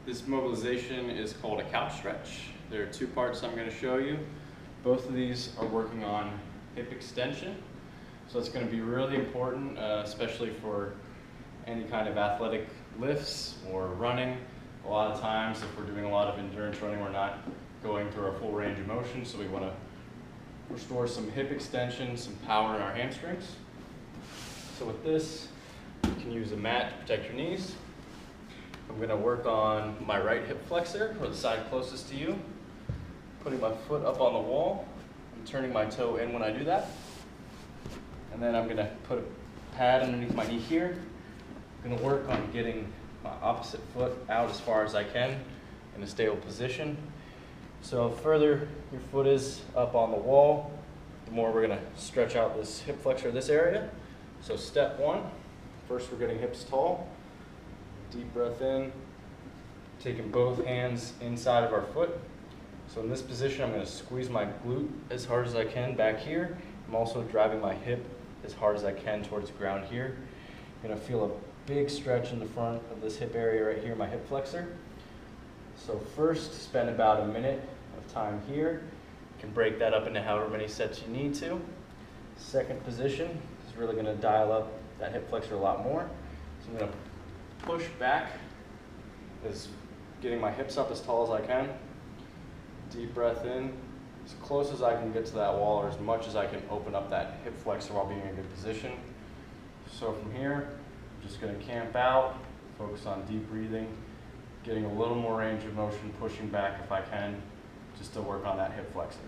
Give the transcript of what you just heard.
This mobilization is called a couch stretch. There are two parts I'm going to show you. Both of these are working on hip extension. So it's going to be really important, especially for any kind of athletic lifts or running. A lot of times if we're doing a lot of endurance running, we're not going through our full range of motion, so we want to restore some hip extension, some power in our hamstrings. So with this, you can use a mat to protect your knees. I'm going to work on my right hip flexor, or the side closest to you, putting my foot up on the wall and turning my toe in when I do that. And then I'm going to put a pad underneath my knee here. I'm going to work on getting my opposite foot out as far as I can in a stable position. So the further your foot is up on the wall, the more we're going to stretch out this hip flexor, this area. So step one, first we're getting hips tall. Deep breath in, taking both hands inside of our foot. So in this position, I'm going to squeeze my glute as hard as I can back here. I'm also driving my hip as hard as I can towards the ground here. You're going to feel a big stretch in the front of this hip area right here, my hip flexor. So first, spend about a minute of time here. You can break that up into however many sets you need to. Second position is really going to dial up that hip flexor a lot more. So I'm going to push back, is getting my hips up as tall as I can. Deep breath in, as close as I can get to that wall, or as much as I can open up that hip flexor while being in a good position. So from here, I'm just going to camp out, focus on deep breathing, getting a little more range of motion, pushing back if I can, just to work on that hip flexor.